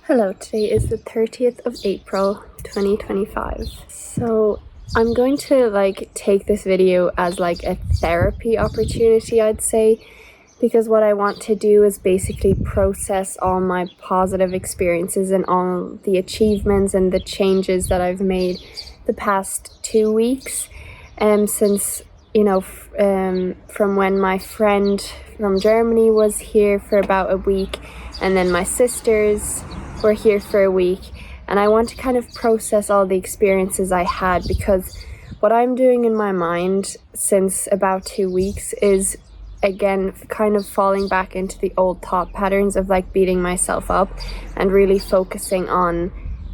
Hello, today is the 30th of April 2025. So I'm going to take this video as a therapy opportunity, I'd say, because what I want to do is basically process all my positive experiences and all the achievements and the changes that I've made the past 2 weeks since from when my friend from Germany was here for about a week, and then my sisters were here for a week, and I want to kind of process all the experiences I had, because what I'm doing in my mind since about 2 weeks is again kind of falling back into the old thought patterns of beating myself up and really focusing on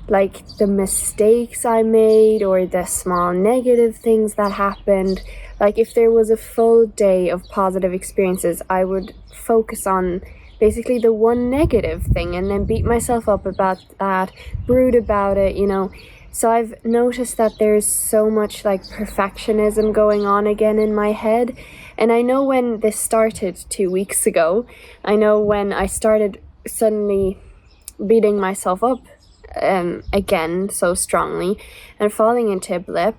the mistakes I made or the small negative things that happened. If there was a full day of positive experiences, I would focus on basically the one negative thing and then beat myself up about that, brood about it, So I've noticed that there's so much perfectionism going on again in my head. And I know when this started 2 weeks ago, I know when I started suddenly beating myself up again so strongly and falling into a blip.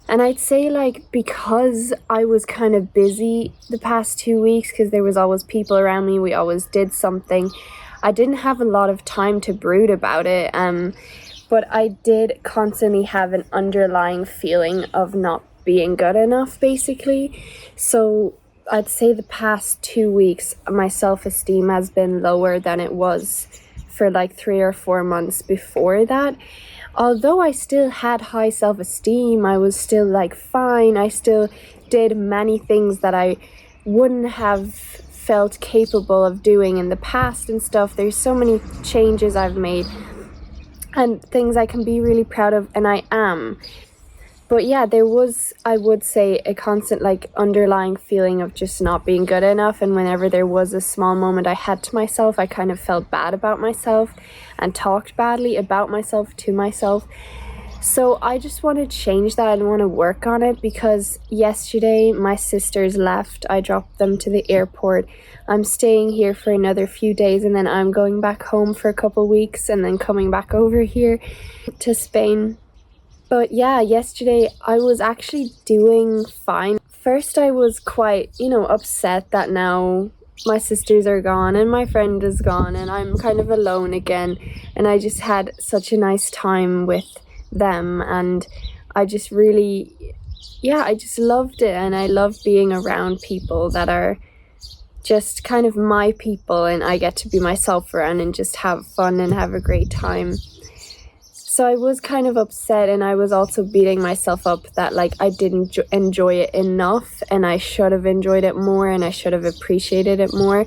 And I'd say because I was kind of busy the past 2 weeks, because there was always people around me, we always did something, I didn't have a lot of time to brood about it, but I did constantly have an underlying feeling of not being good enough, basically. So I'd say the past 2 weeks my self-esteem has been lower than it was for 3 or 4 months before that. Although I still had high self-esteem, I was still fine. I still did many things that I wouldn't have felt capable of doing in the past and stuff. There's so many changes I've made and things I can be really proud of, and I am. But yeah, there was, I would say, a constant underlying feeling of just not being good enough, and whenever there was a small moment I had to myself, I kind of felt bad about myself and talked badly about myself to myself. So I just want to change that and want to work on it, because yesterday my sisters left. I dropped them to the airport. I'm staying here for another few days, and then I'm going back home for a couple weeks and then coming back over here to Spain. But yeah, yesterday I was actually doing fine. First I was quite, upset that now my sisters are gone and my friend is gone and I'm kind of alone again. And I just had such a nice time with them, and I just really, I just loved it. And I love being around people that are just kind of my people, and I get to be myself around and just have fun and have a great time. So I was kind of upset, and I was also beating myself up that I didn't enjoy it enough, and I should have enjoyed it more, and I should have appreciated it more.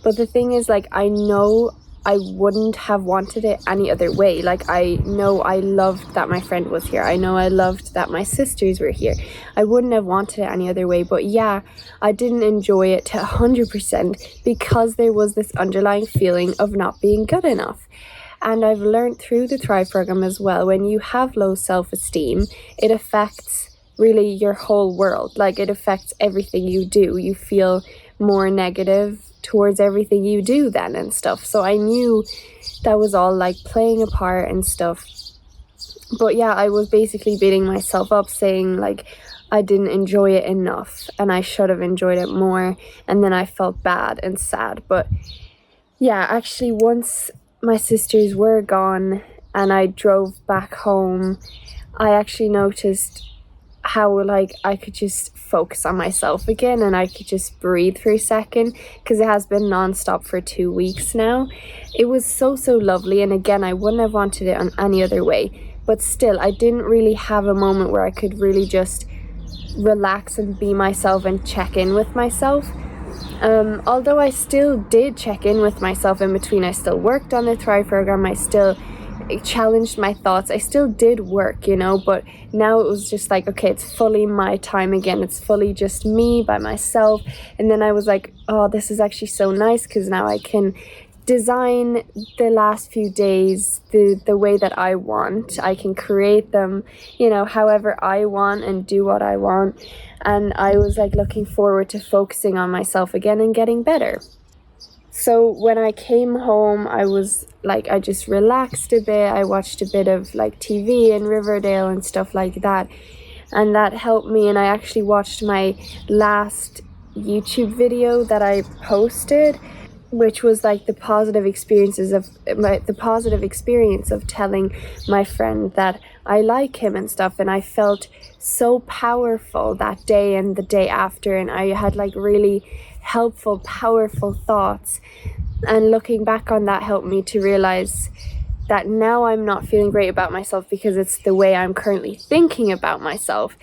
But the thing is, I know I wouldn't have wanted it any other way. I know I loved that my friend was here. I know I loved that my sisters were here. I wouldn't have wanted it any other way. But yeah, I didn't enjoy it to 100% because there was this underlying feeling of not being good enough. And I've learned through the Thrive program as well, when you have low self-esteem, it affects really your whole world. It affects everything you do. You feel more negative towards everything you do then and stuff. So I knew that was all playing a part and stuff. But yeah, I was basically beating myself up, saying I didn't enjoy it enough and I should have enjoyed it more. And then I felt bad and sad. But yeah, actually once my sisters were gone and I drove back home, I actually noticed how I could just focus on myself again, and I could just breathe for a second, because it has been non-stop for 2 weeks now. It was so lovely, and again, I wouldn't have wanted it on any other way, but still I didn't really have a moment where I could really just relax and be myself and check in with myself. Although I still did check in with myself in between, I still worked on the Thrive program, I still challenged my thoughts, I still did work, but now it was just okay, it's fully my time again, it's fully just me by myself. And then I was oh, this is actually so nice, because now I can design the last few days the way that I want. I can create them, however I want and do what I want. And I was looking forward to focusing on myself again and getting better. So when I came home, I was like, I just relaxed a bit. I watched a bit of like TV and Riverdale and stuff like that. And that helped me. And I actually watched my last YouTube video that I posted, which was like the positive experience of telling my friend that I like him and stuff. And I felt so powerful that day and the day after, and I had like really helpful, powerful thoughts. And looking back on that helped me to realize that now I'm not feeling great about myself because it's the way I'm currently thinking about myself.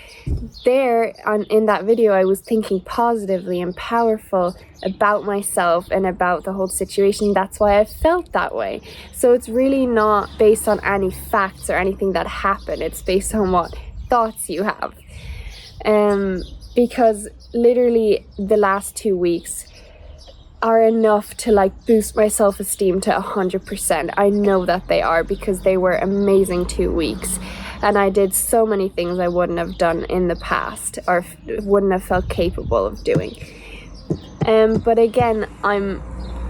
In that video, I was thinking positively and powerful about myself and about the whole situation. That's why I felt that way. So it's really not based on any facts or anything that happened. It's based on what thoughts you have. Because literally the last 2 weeks are enough to like boost my self-esteem to 100%. I know that they are, because they were amazing 2 weeks, and I did so many things I wouldn't have done in the past or wouldn't have felt capable of doing. But again, I'm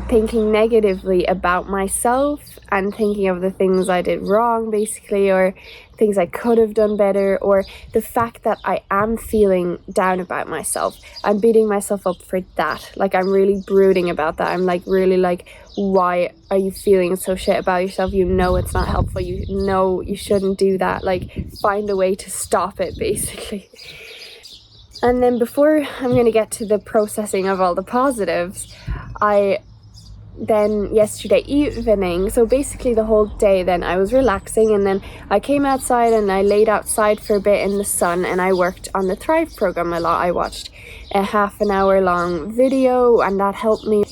thinking negatively about myself and thinking of the things I did wrong, basically, or things I could have done better, or the fact that I am feeling down about myself. I'm beating myself up for that. Like, I'm really brooding about that. I'm like, really like, why are you feeling so shit about yourself? You know it's not helpful. You know you shouldn't do that. Like, find a way to stop it, basically. And then before I'm going to get to the processing of all the positives, then yesterday evening, so basically the whole day, then I was relaxing, and then I came outside and I laid outside for a bit in the sun, and I worked on the Thrive program a lot. I watched a half an hour long video, and that helped me.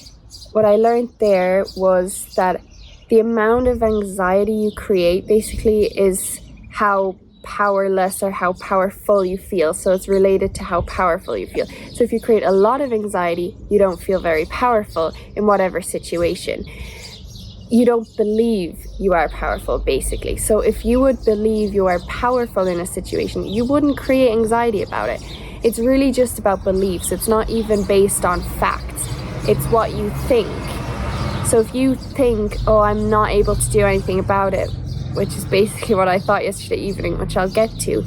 What I learned there was that the amount of anxiety you create basically is how powerless or how powerful you feel. So it's related to how powerful you feel. So if you create a lot of anxiety, you don't feel very powerful in whatever situation. You don't believe you are powerful, basically. So if you would believe you are powerful in a situation, you wouldn't create anxiety about it. It's really just about beliefs. It's not even based on facts. It's what you think. So if you think, oh, I'm not able to do anything about it, which is basically what I thought yesterday evening, which I'll get to,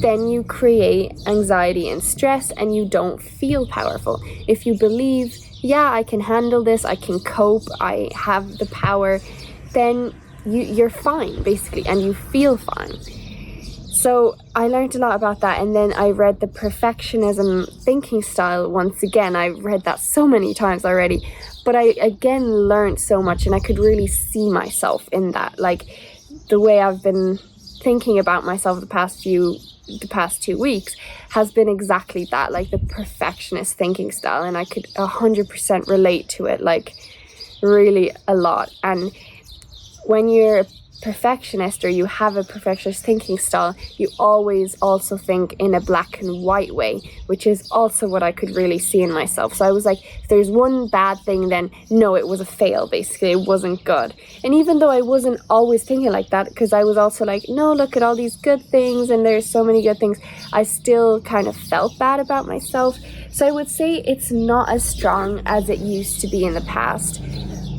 then you create anxiety and stress, and you don't feel powerful. If you believe, yeah, I can handle this, I can cope, I have the power, then you're fine, basically, and you feel fine. So I learned a lot about that, and then I read the Perfectionism thinking style once again. I read that so many times already, but I again learned so much, and I could really see myself in that. Like, the way I've been thinking about myself the past 2 weeks has been exactly that, like the perfectionist thinking style, and I could 100% relate to it, like really a lot. And when you're a perfectionist, or you have a perfectionist thinking style, you always also think in a black and white way, which is also what I could really see in myself. So I was like, if there's one bad thing, then no, it was a fail, basically. It wasn't good. And even though I wasn't always thinking like that, because I was also like, no, look at all these good things, and there's so many good things, I still kind of felt bad about myself. So I would say it's not as strong as it used to be in the past.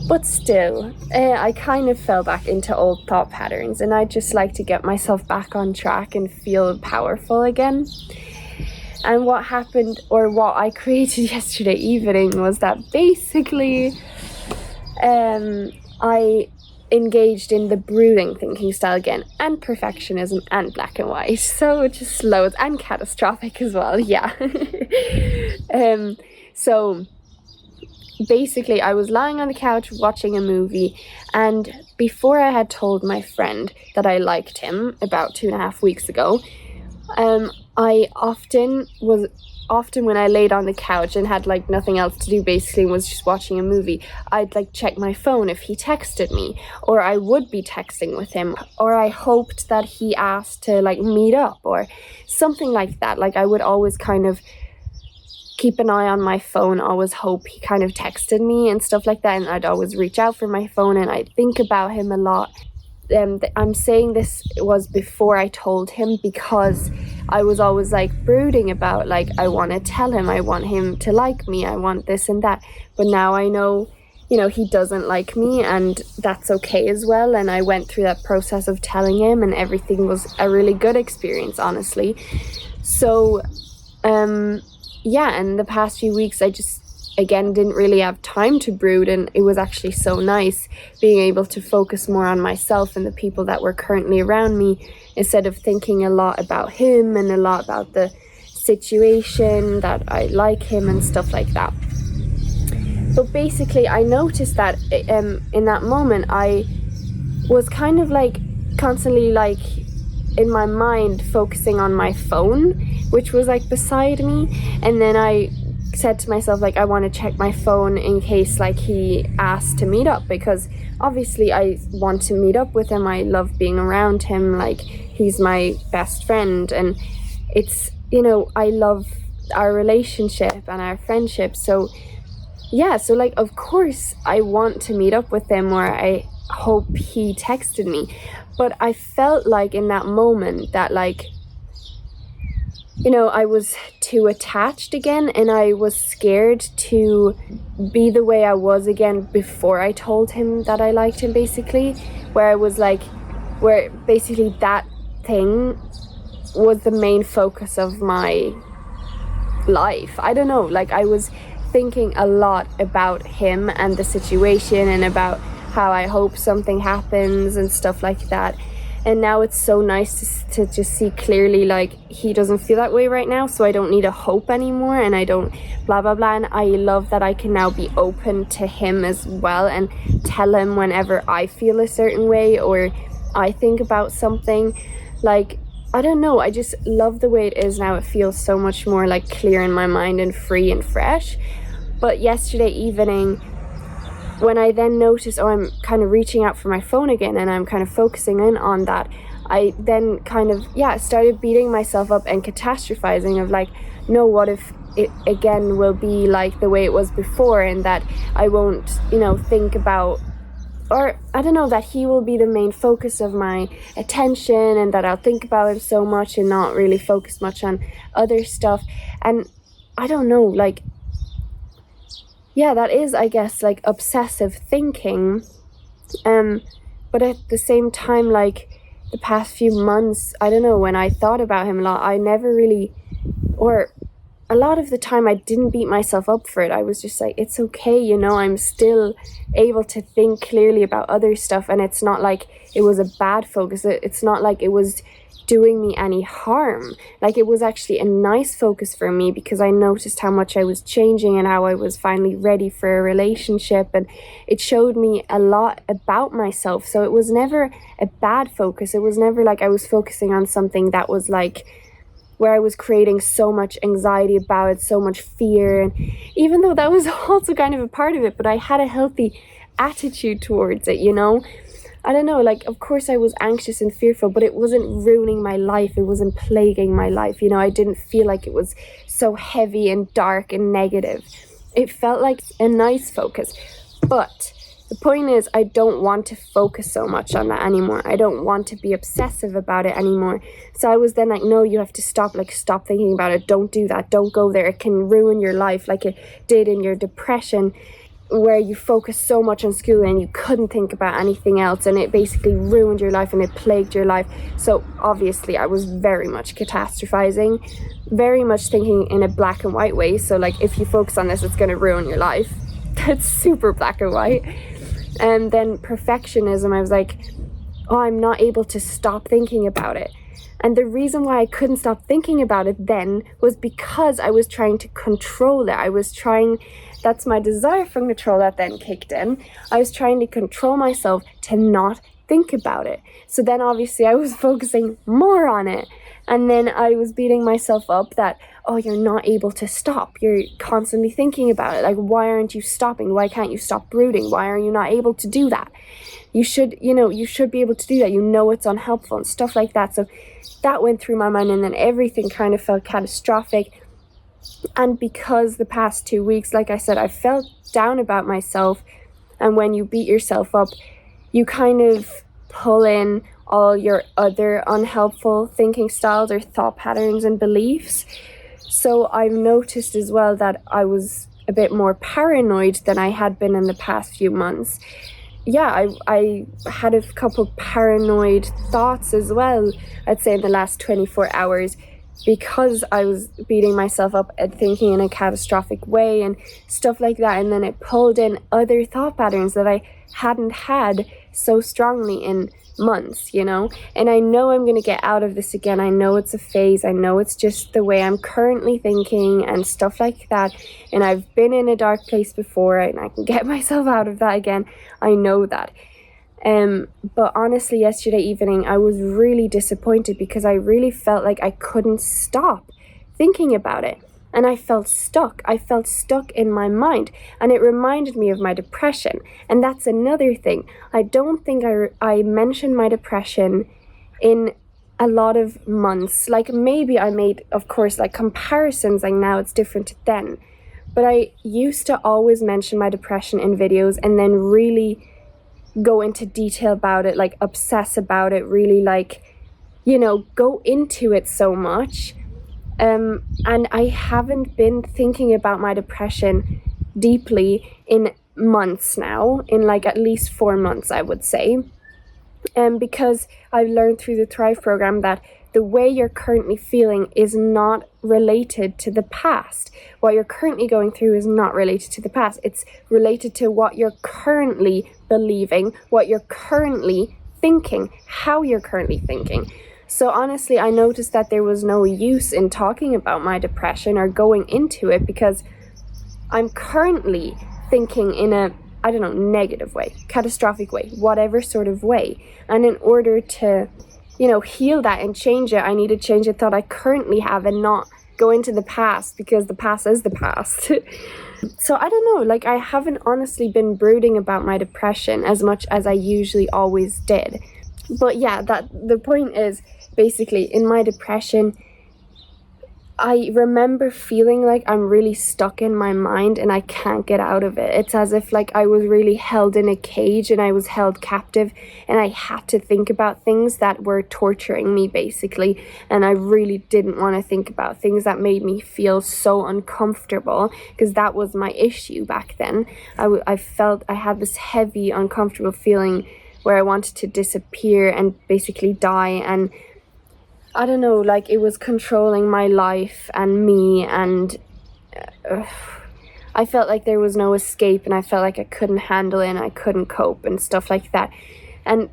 But still, I kind of fell back into old thought patterns, and I'd just like to get myself back on track and feel powerful again. And what happened, or what I created yesterday evening, was that basically I engaged in the brooding thinking style again, and perfectionism, and black and white. So just loads, and catastrophic as well, yeah. So basically, I was lying on the couch watching a movie, and before I had told my friend that I liked him about 2.5 weeks ago, I often when I laid on the couch and had like nothing else to do, basically, and was just watching a movie, I'd like check my phone if he texted me, or I would be texting with him, or I hoped that he asked to like meet up or something like that. Like, I would always kind of keep an eye on my phone, always hope he kind of texted me and stuff like that, and I'd always reach out for my phone, and I'd think about him a lot. I'm saying this was before I told him, because I was always like brooding about, like, I want to tell him, I want him to like me, I want this and that. But now I know he doesn't like me, and that's okay as well. And I went through that process of telling him, and everything was a really good experience, honestly. So and the past few weeks I just again didn't really have time to brood, and it was actually so nice being able to focus more on myself and the people that were currently around me, instead of thinking a lot about him and a lot about the situation, that I like him and stuff like that. But basically I noticed that in that moment I was kind of like constantly like in my mind focusing on my phone, which was like beside me. And then I said to myself, like, I want to check my phone in case like he asked to meet up, because obviously I want to meet up with him. I love being around him, like he's my best friend, and it's, I love our relationship and our friendship. So like of course I want to meet up with him, or I hope he texted me. But I felt like in that moment that like, I was too attached again, and I was scared to be the way I was again before I told him that I liked him, basically, where I was like, where basically that thing was the main focus of my life. I don't know, like I was thinking a lot about him and the situation, and about how I hope something happens and stuff like that. And now it's so nice to just see clearly like he doesn't feel that way right now, so I don't need a hope anymore, and I don't blah blah blah. And I love that I can now be open to him as well, and tell him whenever I feel a certain way or I think about something. Like, I don't know, I just love the way it is now. It feels so much more like clear in my mind and free and fresh. But yesterday evening, when I then noticed, I'm kind of reaching out for my phone again, and I'm kind of focusing in on that, I then kind of, started beating myself up and catastrophizing of like, no, what if it again will be like the way it was before, and that I won't, think about, or I don't know, that he will be the main focus of my attention, and that I'll think about him so much and not really focus much on other stuff. And I don't know, like, that is, I guess, like obsessive thinking. But at the same time, like the past few months, I don't know, when I thought about him a lot, I never really, or a lot of the time I didn't beat myself up for it. I was just like, it's okay, I'm still able to think clearly about other stuff, and it's not like it was a bad focus. It's not like it was doing me any harm. Like, it was actually a nice focus for me, because I noticed how much I was changing and how I was finally ready for a relationship, and it showed me a lot about myself. So it was never a bad focus. It was never like I was focusing on something that was like where I was creating so much anxiety about it, so much fear. And even though that was also kind of a part of it, but I had a healthy attitude towards it, I don't know, like, of course I was anxious and fearful, but it wasn't ruining my life. It wasn't plaguing my life. I didn't feel like it was so heavy and dark and negative. It felt like a nice focus. But the point is, I don't want to focus so much on that anymore. I don't want to be obsessive about it anymore. So I was then like, no, you have to stop thinking about it. Don't do that. Don't go there. It can ruin your life like it did in your depression, where you focused so much on school and you couldn't think about anything else, and it basically ruined your life and it plagued your life. So obviously I was very much catastrophizing, very much thinking in a black and white way. So like, if you focus on this, it's going to ruin your life. That's super black and white. And then perfectionism, I was like, oh, I'm not able to stop thinking about it. And the reason why I couldn't stop thinking about it then was because I was trying to control it. That's my desire for control that then kicked in. I was trying to control myself to not think about it. So then obviously I was focusing more on it. And then I was beating myself up that, oh, you're not able to stop. You're constantly thinking about it. Like, why aren't you stopping? Why can't you stop brooding? Why are you not able to do that? You should be able to do that. It's unhelpful and stuff like that. So that went through my mind, and then everything kind of felt catastrophic. And because the past 2 weeks, like I said, I felt down about myself. And when you beat yourself up, you kind of pull in all your other unhelpful thinking styles or thought patterns and beliefs. So I've noticed as well that I was a bit more paranoid than I had been in the past few months. Yeah, I had a couple paranoid thoughts as well, I'd say, in the last 24 hours, because I was beating myself up and thinking in a catastrophic way and stuff like that. And then it pulled in other thought patterns that I hadn't had so strongly in months, you know? And I know I'm going to get out of this again. I know it's a phase. I know it's just the way I'm currently thinking and stuff like that. And I've been in a dark place before and I can get myself out of that again. I know that. But honestly, yesterday evening, I was really disappointed because I really felt like I couldn't stop thinking about it. And I felt stuck. I felt stuck in my mind. And it reminded me of my depression. And that's another thing. I don't think I mentioned my depression in a lot of months. Like, maybe I made, of course, like comparisons, like now it's different to then. But I used to always mention my depression in videos and then really go into detail about it, like obsess about it, really, like, you know, go into it so much. And I haven't been thinking about my depression deeply in months now, in like at least 4 months, I would say. Because I've learned through the Thrive program that the way you're currently feeling is not related to the past. What you're currently going through is not related to the past. It's related to what you're currently believing, what you're currently thinking, how you're currently thinking. So honestly, I noticed that there was no use in talking about my depression or going into it because I'm currently thinking in a, I don't know, negative way, catastrophic way, whatever sort of way. And in order to, you know, heal that and change it, I need to change the thought I currently have and not go into the past, because the past is the past. So I don't know, like, I haven't honestly been brooding about my depression as much as I usually always did. But yeah, that the point is, basically, in my depression, I remember feeling like I'm really stuck in my mind and I can't get out of it. It's as if like I was really held in a cage and I was held captive and I had to think about things that were torturing me, basically. And I really didn't want to think about things that made me feel so uncomfortable, because that was my issue back then. I felt I had this heavy, uncomfortable feeling where I wanted to disappear and basically die, and I don't know, like it was controlling my life and me, and I felt like there was no escape, and I felt like I couldn't handle it and I couldn't cope and stuff like that. And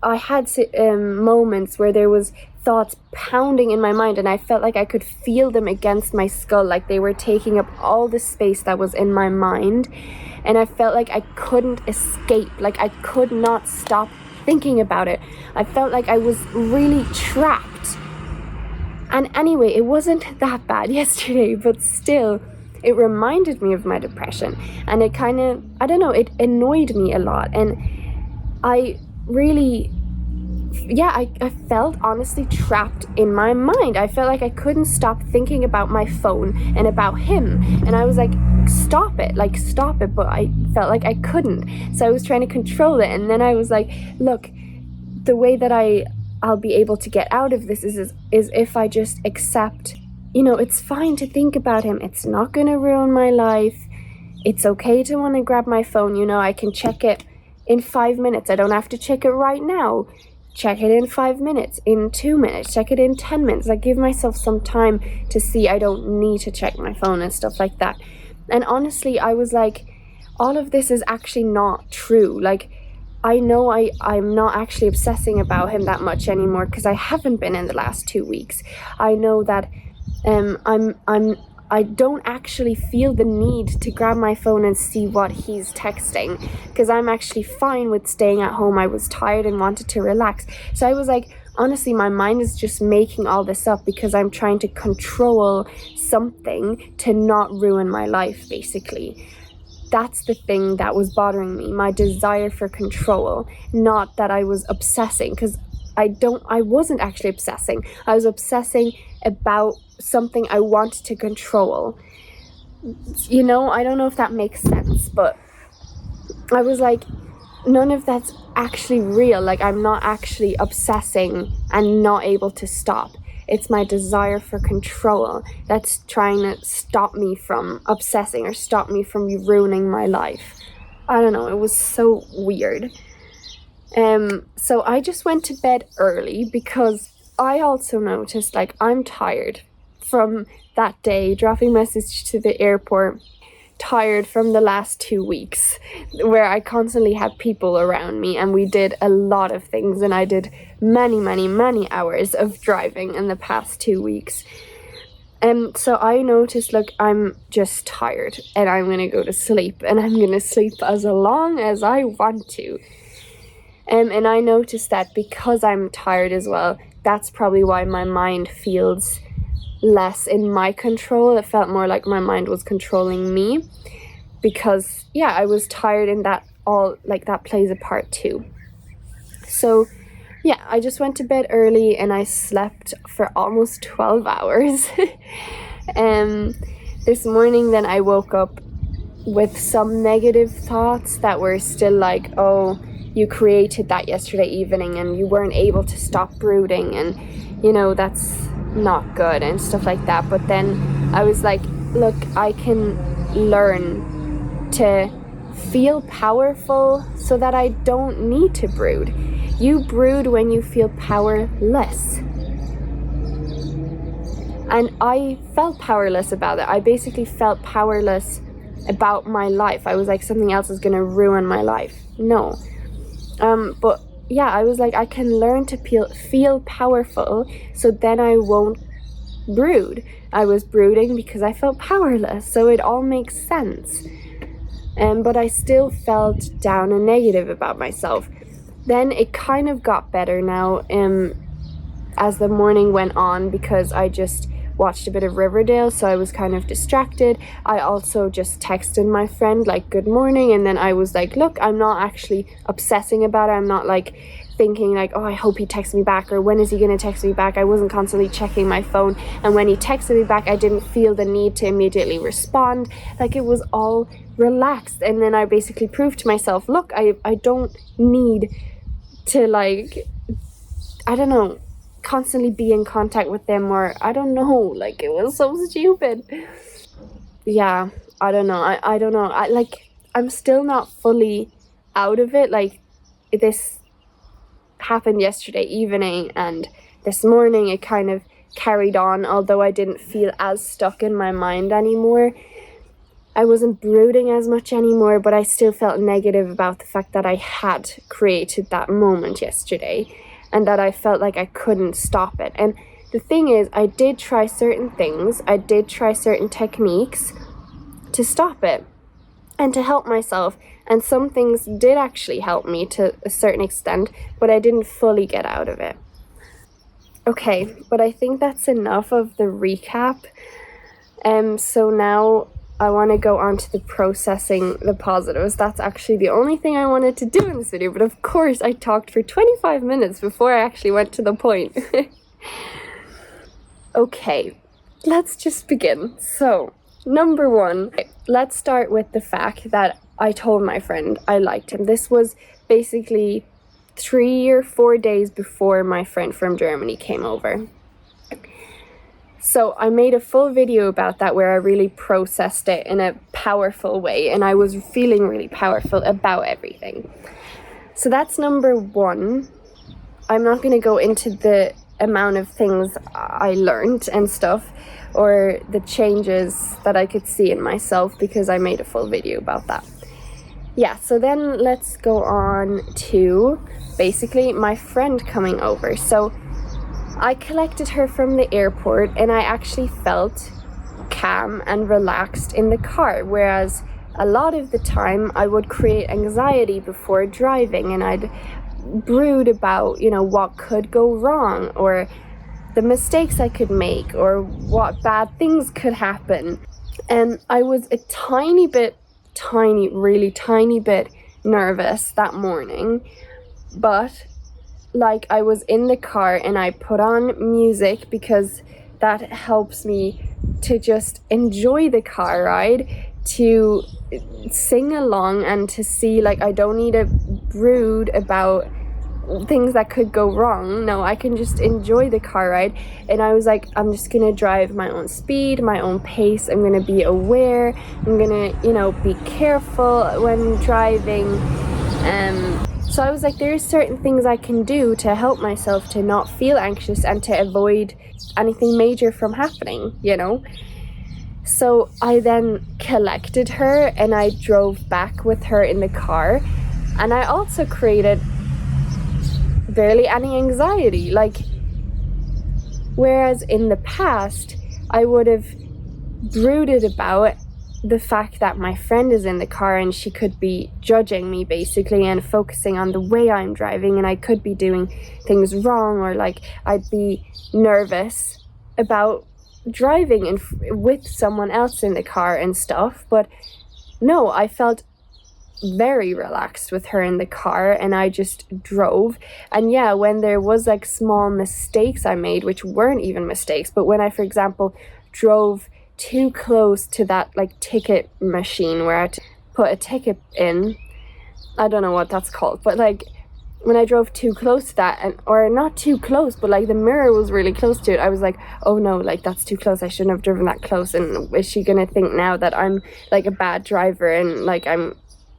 I had moments where there was thoughts pounding in my mind and I felt like I could feel them against my skull, like they were taking up all the space that was in my mind. And I felt like I couldn't escape, like I could not stop thinking about it. I felt like I was really trapped. And anyway, it wasn't that bad yesterday, but still, it reminded me of my depression. And it kind of, I don't know, it annoyed me a lot. And I really, I felt honestly trapped in my mind. I felt like I couldn't stop thinking about my phone and about him. And I was like, stop it, but I felt like I couldn't. So I was trying to control it. And then I was like, look, the way that I'll be able to get out of this is if I just accept, you know, it's fine to think about him. It's not going to ruin my life. It's okay to want to grab my phone. You know, I can check it in 5 minutes. I don't have to check it right now. Check it in 5 minutes, in 2 minutes, check it in 10 minutes. I give myself some time to see I don't need to check my phone and stuff like that. And honestly, I was like, all of this is actually not true. Like, I know I'm not actually obsessing about him that much anymore, because I haven't been in the last 2 weeks. I know that I don't actually feel the need to grab my phone and see what he's texting, because I'm actually fine with staying at home. I was tired and wanted to relax. So I was like, honestly, my mind is just making all this up because I'm trying to control something to not ruin my life, basically. That's the thing that was bothering me, my desire for control, not that I was obsessing, because I wasn't actually obsessing. I was obsessing about something I wanted to control. You know, I don't know if that makes sense, but I was like, none of that's actually real. Like, I'm not actually obsessing and not able to stop. It's my desire for control that's trying to stop me from obsessing or stop me from ruining my life. I don't know, it was so weird. So I just went to bed early because I also noticed, like, I'm tired from that day, dropping message to the airport, tired from the last 2 weeks where I constantly had people around me and we did a lot of things, and I did many hours of driving in the past 2 weeks. So I noticed, look, I'm just tired and I'm gonna go to sleep, and I'm gonna sleep as long as I want to. And I noticed that because I'm tired as well, that's probably why my mind feels less in my control. It felt more like my mind was controlling me because, yeah, I was tired, and that plays a part too. So, yeah, I just went to bed early and I slept for almost 12 hours. This morning then I woke up with some negative thoughts that were still like, oh, you created that yesterday evening and you weren't able to stop brooding, and that's not good and stuff like that. But then I was like, look, I can learn to feel powerful so that I don't need to brood. You brood when you feel powerless. And I felt powerless about it. I basically felt powerless about my life. I was like, something else is gonna ruin my life. No. But yeah, I was like, I can learn to feel powerful so then I won't brood. I was brooding because I felt powerless, so it all makes sense. But I still felt down and negative about myself. Then it kind of got better now as the morning went on, because I just watched a bit of Riverdale, so I was kind of distracted. I also just texted my friend like, good morning, and then I was like, look, I'm not actually obsessing about it. I'm not like thinking like, oh, I hope he texts me back, or when is he gonna text me back. I wasn't constantly checking my phone, and when he texted me back I didn't feel the need to immediately respond. Like, it was all relaxed. And then I basically proved to myself, look, I don't need to, like, I don't know, constantly be in contact with them, or I don't know, like, it was so stupid. Yeah, I don't know. I don't know. I'm still not fully out of it. Like, this happened yesterday evening, and this morning it kind of carried on, although I didn't feel as stuck in my mind anymore. I wasn't brooding as much anymore, but I still felt negative about the fact that I had created that moment yesterday, and that I felt like I couldn't stop it. And the thing is, I did try certain things, I did try certain techniques to stop it and to help myself, and some things did actually help me to a certain extent, but I didn't fully get out of it. Okay, but I think that's enough of the recap. So now I want to go on to the processing the positives. That's actually the only thing I wanted to do in this video, but of course I talked for 25 minutes before I actually went to the point. Okay, let's just begin. So, number one, let's start with the fact that I told my friend I liked him. This was basically 3 or 4 days before my friend from Germany came over. So I made a full video about that where I really processed it in a powerful way, and I was feeling really powerful about everything. So that's number one. I'm not going to go into the amount of things I learned and stuff, or the changes that I could see in myself, because I made a full video about that. Yeah, so then let's go on to basically my friend coming over. So I collected her from the airport, and I actually felt calm and relaxed in the car, whereas a lot of the time I would create anxiety before driving, and I'd brood about, what could go wrong, or the mistakes I could make, or what bad things could happen. And I was a really tiny bit nervous that morning, but like, I was in the car and I put on music because that helps me to just enjoy the car ride, to sing along, and to see, like, I don't need to brood about things that could go wrong. No, I can just enjoy the car ride. And I was like, I'm just gonna drive my own speed, my own pace. I'm gonna be aware. I'm gonna, you know, be careful when driving. So I was like, there's certain things I can do to help myself to not feel anxious and to avoid anything major from happening, you know. So I then collected her and I drove back with her in the car, and I also created barely any anxiety. Like, whereas in the past I would have brooded about the fact that my friend is in the car and she could be judging me basically and focusing on the way I'm driving, and I could be doing things wrong, or like I'd be nervous about driving with someone else in the car and stuff. But no, I felt very relaxed with her in the car, and I just drove. And yeah, when there was like small mistakes I made, which weren't even mistakes, but when I, for example, drove too close to that like ticket machine where I had to put a ticket in, I don't know what that's called, but like when I drove too close to that, and or not too close, but like the mirror was really close to it, I was like, oh no, like that's too close, I shouldn't have driven that close, and is she gonna think now that I'm like a bad driver and like I'm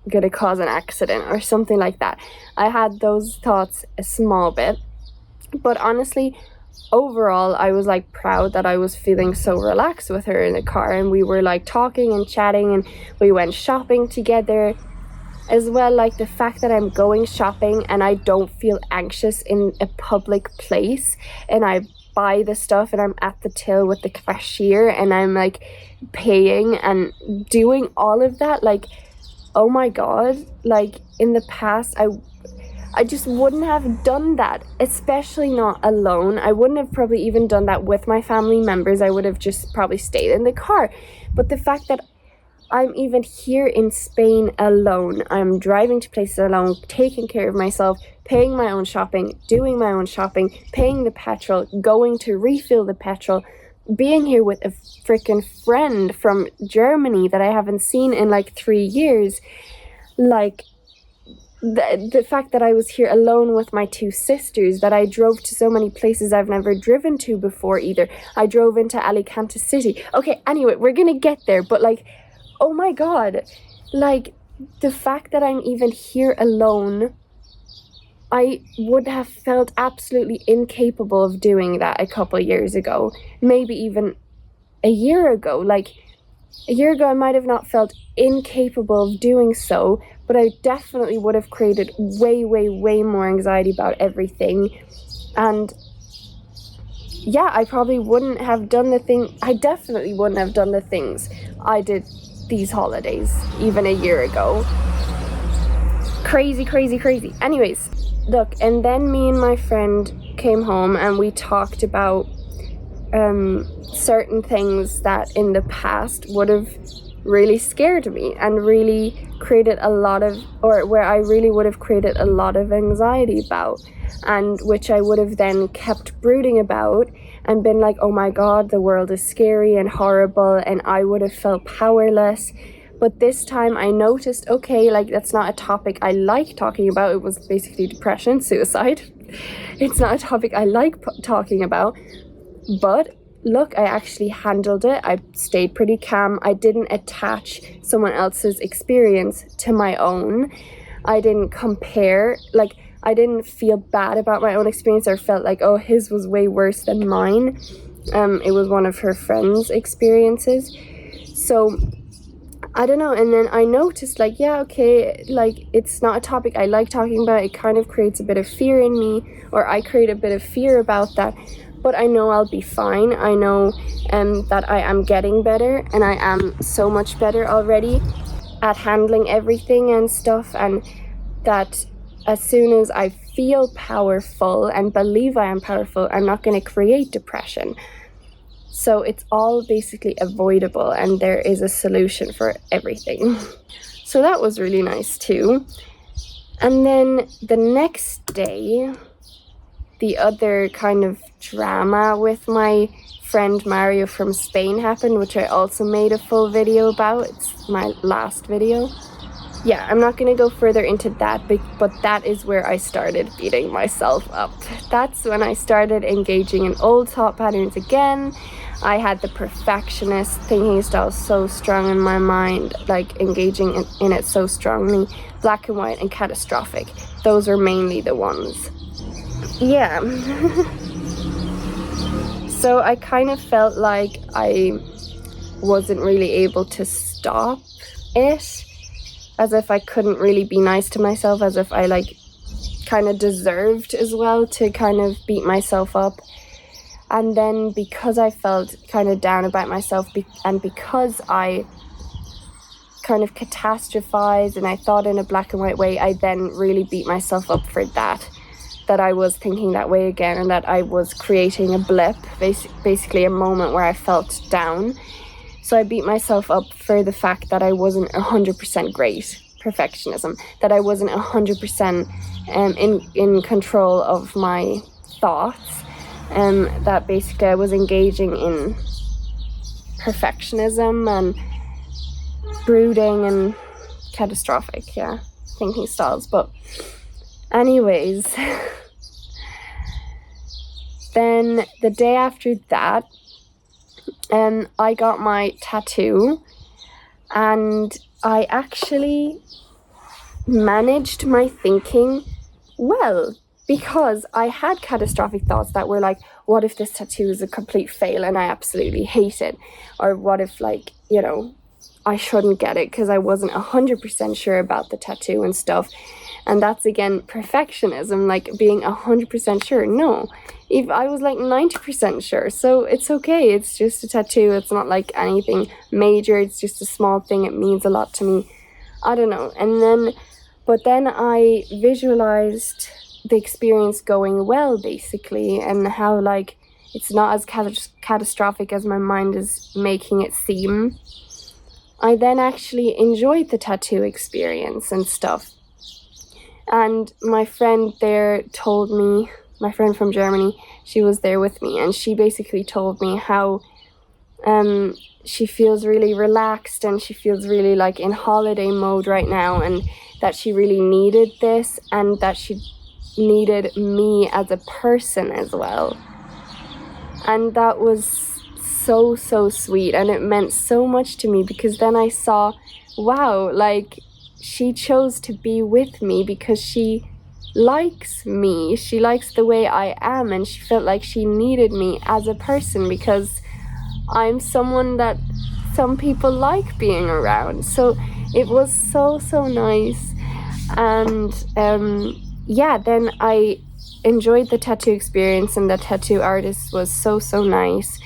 gonna cause an accident or something like that. I had those thoughts a small bit, but honestly, overall I was like proud that I was feeling so relaxed with her in the car, and we were like talking and chatting, and we went shopping together as well. Like the fact that I'm going shopping and I don't feel anxious in a public place, and I buy the stuff and I'm at the till with the cashier and I'm like paying and doing all of that, like, oh my god, like in the past I just wouldn't have done that, especially not alone. I wouldn't have probably even done that with my family members. I would have just probably stayed in the car. But the fact that I'm even here in Spain alone, I'm driving to places alone, taking care of myself, paying my own shopping, doing my own shopping, paying the petrol, going to refill the petrol, being here with a freaking friend from Germany that I haven't seen in like 3 years, like the fact that I was here alone with my 2 sisters, that I drove to so many places I've never driven to before either. I drove into Alicante City. Okay, anyway, we're gonna get there, but like, oh my god, like the fact that I'm even here alone, I would have felt absolutely incapable of doing that a couple years ago, maybe even a year ago. Like a year ago I might have not felt incapable of doing so, but I definitely would have created way more anxiety about everything. And yeah, I probably wouldn't have done I definitely wouldn't have done the things I did these holidays even a year ago. Crazy. Anyways, look, and then me and my friend came home and we talked about certain things that in the past would have really scared me and really created a lot of, or where I really would have created a lot of anxiety about, and which I would have then kept brooding about and been like, oh my god, the world is scary and horrible, and I would have felt powerless. But this time I noticed, okay, like that's not a topic I like talking about. It was basically depression, suicide. It's not a topic I like talking about, but look, I actually handled it. I stayed pretty calm. I didn't attach someone else's experience to my own. I didn't compare, like I didn't feel bad about my own experience or felt like, oh, his was way worse than mine. It was one of her friends' experiences. So I don't know, and then I noticed, like, yeah, okay, like, it's not a topic I like talking about. It kind of creates a bit of fear in me, or I create a bit of fear about that, but I know I'll be fine. I know that I am getting better, and I am so much better already at handling everything and stuff, and that as soon as I feel powerful and believe I am powerful, I'm not going to create depression. So it's all basically avoidable, and there is a solution for everything. So that was really nice too. And then the next day, the other kind of drama with my friend Mario from Spain happened, which I also made a full video about. It's my last video. yeah, I'm not going to go further into that, but that is where I started beating myself up. That's when I started engaging in old thought patterns again. I had the perfectionist thinking style so strong in my mind, like engaging in it so strongly. Black and white and catastrophic. Those were mainly the ones. Yeah. So I kind of felt like I wasn't really able to stop it, as if I couldn't really be nice to myself, as if I like kind of deserved as well to kind of beat myself up. And then because I felt kind of down about myself and because I kind of catastrophized and I thought in a black and white way, I then really beat myself up for that I was thinking that way again, and that I was creating a blip, basically a moment where I felt down. So I beat myself up for the fact that I wasn't 100% great, perfectionism, that I wasn't 100% in control of my thoughts, that basically I was engaging in perfectionism and brooding and catastrophic, thinking styles. But anyways, then the day after that, I got my tattoo, and I actually managed my thinking well, because I had catastrophic thoughts that were like, what if this tattoo is a complete fail and I absolutely hate it? Or what if, like, you know, I shouldn't get it because I wasn't 100% sure about the tattoo and stuff. And that's, again, perfectionism, like being 100% sure. No, if I was like 90% sure, so it's okay. It's just a tattoo. It's not like anything major. It's just a small thing. It means a lot to me. I don't know. But then I visualized the experience going well, basically, and how, like, it's not as catastrophic as my mind is making it seem. I then actually enjoyed the tattoo experience and stuff. And my friend there told me, my friend from Germany, she was there with me, and she basically told me how she feels really relaxed and she feels really like in holiday mode right now, and that she really needed this, and that she needed me as a person as well. And that was so sweet, and it meant so much to me, because then I saw, wow, like, she chose to be with me because she likes me, she likes the way I am, and she felt like she needed me as a person because I'm someone that some people like being around. So it was so nice. And then I enjoyed the tattoo experience, and the tattoo artist was so nice.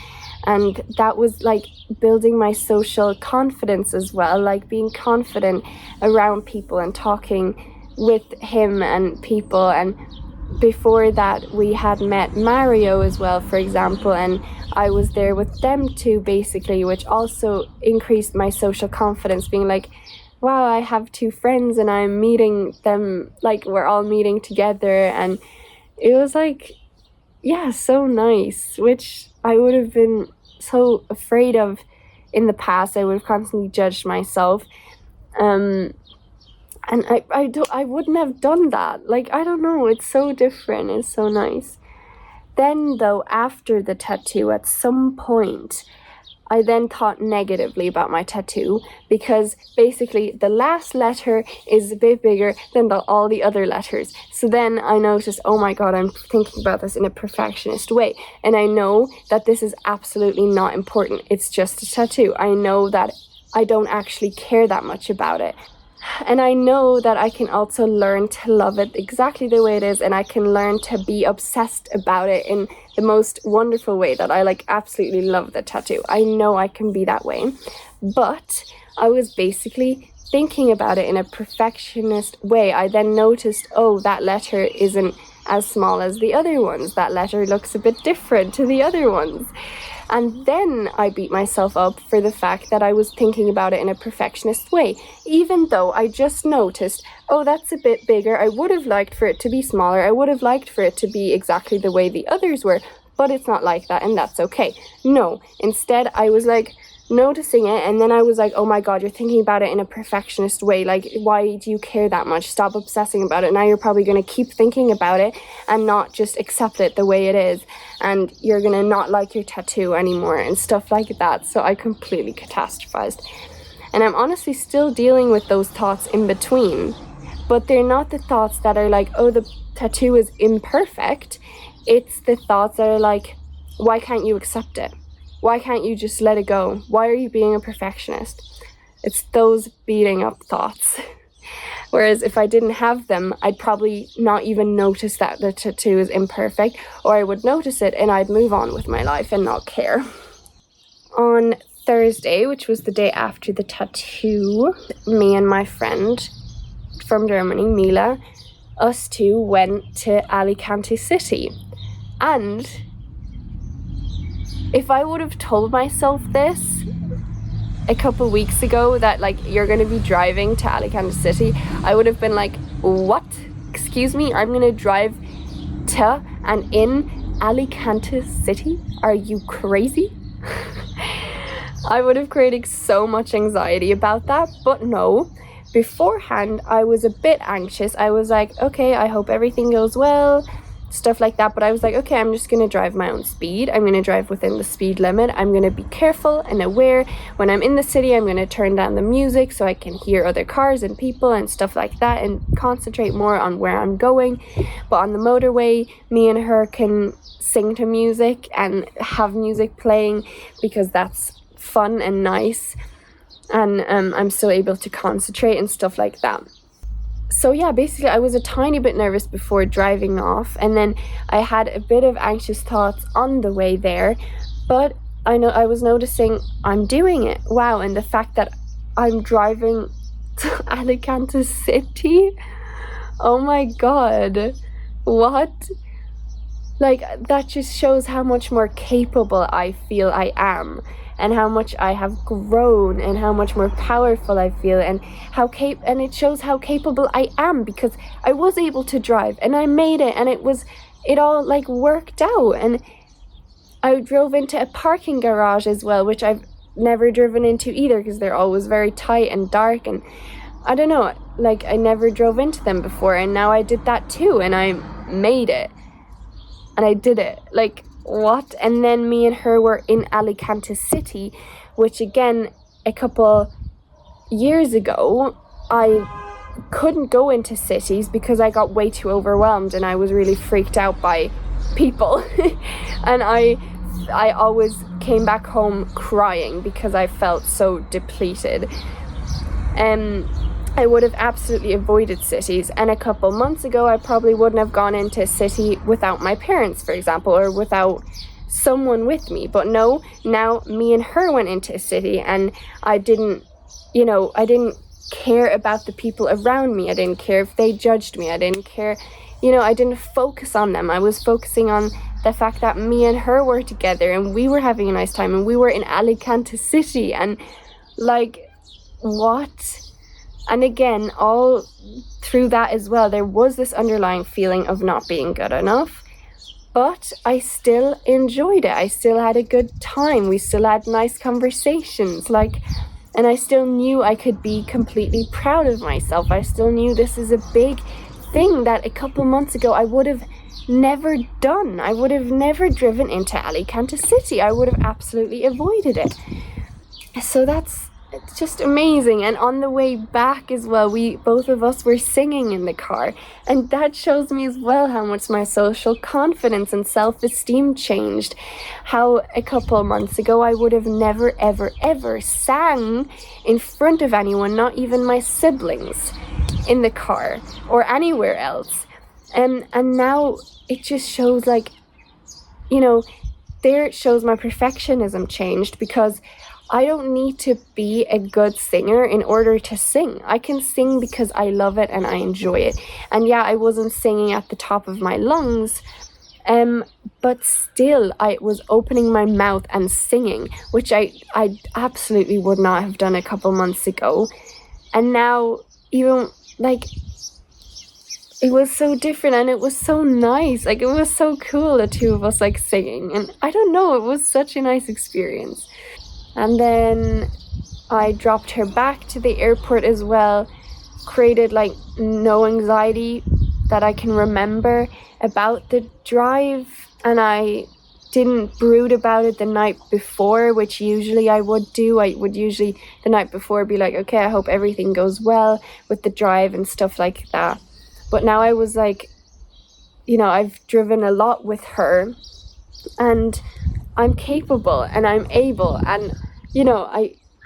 And that was like building my social confidence as well, like being confident around people and talking with him and people. And before that, we had met Mario as well, for example, and I was there with them too, basically, which also increased my social confidence, being like, wow, I have two friends and I'm meeting them, like, we're all meeting together. And it was like, yeah, so nice, which I would have been so afraid of in the past. I would have constantly judged myself. And I wouldn't have done that. Like, I don't know, it's so different, it's so nice. Then, though, after the tattoo, at some point, I then thought negatively about my tattoo, because basically the last letter is a bit bigger than all the other letters. So then I noticed, oh my god, I'm thinking about this in a perfectionist way. And I know that this is absolutely not important. It's just a tattoo. I know that I don't actually care that much about it. And I know that I can also learn to love it exactly the way it is, and I can learn to be obsessed about it in the most wonderful way, that I like absolutely love the tattoo. I know I can be that way. But I was basically thinking about it in a perfectionist way. I then noticed, oh, that letter isn't as small as the other ones. That letter looks a bit different to the other ones. And then I beat myself up for the fact that I was thinking about it in a perfectionist way, even though I just noticed, oh, that's a bit bigger. I would have liked for it to be smaller. I would have liked for it to be exactly the way the others were, but it's not like that, and that's okay. No, instead I was like, noticing it, and then I was like, oh my god, you're thinking about it in a perfectionist way. Like, why do you care that much? Stop obsessing about it. Now you're probably going to keep thinking about it and not just accept it the way it is, and you're going to not like your tattoo anymore and stuff like that. So I completely catastrophized, and I'm honestly still dealing with those thoughts in between, but they're not the thoughts that are like, oh, the tattoo is imperfect. It's the thoughts that are like, why can't you accept it? Why can't you just let it go? Why are you being a perfectionist? It's those beating up thoughts. Whereas if I didn't have them, I'd probably not even notice that the tattoo is imperfect, or I would notice it and I'd move on with my life and not care. On Thursday, which was the day after the tattoo, me and my friend from Germany, Mila, us two went to Alicante City. And if I would have told myself this a couple weeks ago, that like, you're going to be driving to Alicante City, I would have been like, what? Excuse me? I'm going to drive to and in Alicante City? Are you crazy? I would have created so much anxiety about that, but no. Beforehand, I was a bit anxious. I was like, okay, I hope everything goes well, stuff like that. But I was like, okay, I'm just going to drive my own speed. I'm going to drive within the speed limit. I'm going to be careful and aware. When I'm in the city, I'm going to turn down the music so I can hear other cars and people and stuff like that, and concentrate more on where I'm going. But on the motorway, me and her can sing to music and have music playing, because that's fun and nice. And I'm still able to concentrate and stuff like that. So yeah, basically I was a tiny bit nervous before driving off, and then I had a bit of anxious thoughts on the way there, but I was noticing I'm doing it. Wow. And the fact that I'm driving to Alicante City, oh my god, what? Like, that just shows how much more capable I feel I am, and how much I have grown, and how much more powerful I feel, and and it shows how capable I am, because I was able to drive and I made it, and it all like worked out. And I drove into a parking garage as well, which I've never driven into either, because they're always very tight and dark, and I don't know, like, I never drove into them before, and now I did that too, and I made it, and I did it. Like, what? And then me and her were in Alicante City, which again, a couple years ago, I couldn't go into cities because I got way too overwhelmed, and I was really freaked out by people. And I always came back home crying because I felt so depleted. I would have absolutely avoided cities, and a couple months ago I probably wouldn't have gone into a city without my parents, for example, or without someone with me. But no, now me and her went into a city, and I didn't care about the people around me. I didn't care if they judged me. I didn't care, I didn't focus on them. I was focusing on the fact that me and her were together, and we were having a nice time, and we were in Alicante City, and like, what? And again, all through that as well, there was this underlying feeling of not being good enough, but I still enjoyed it. I still had a good time. We still had nice conversations, and I still knew I could be completely proud of myself. I still knew this is a big thing that a couple months ago I would have never done. I would have never driven into Alicante City. I would have absolutely avoided it. So it's just amazing. And on the way back as well, both of us were singing in the car, and that shows me as well how much my social confidence and self-esteem changed. How a couple of months ago I would have never ever sang in front of anyone, not even my siblings, in the car or anywhere else. And now it just shows, there it shows my perfectionism changed, because I don't need to be a good singer in order to sing. I can sing because I love it and I enjoy it. And yeah, I wasn't singing at the top of my lungs, but still I was opening my mouth and singing, which I absolutely would not have done a couple months ago. And now, even it was so different, and it was so nice. It was so cool, the two of us singing, and I don't know, it was such a nice experience. And then I dropped her back to the airport as well, created like no anxiety that I can remember about the drive, and I didn't brood about it the night before, which usually I would do. I would usually the night before be like, okay, I hope everything goes well with the drive and stuff like that. But now I was like, you know, I've driven a lot with her, and I'm capable and I'm able, and you know,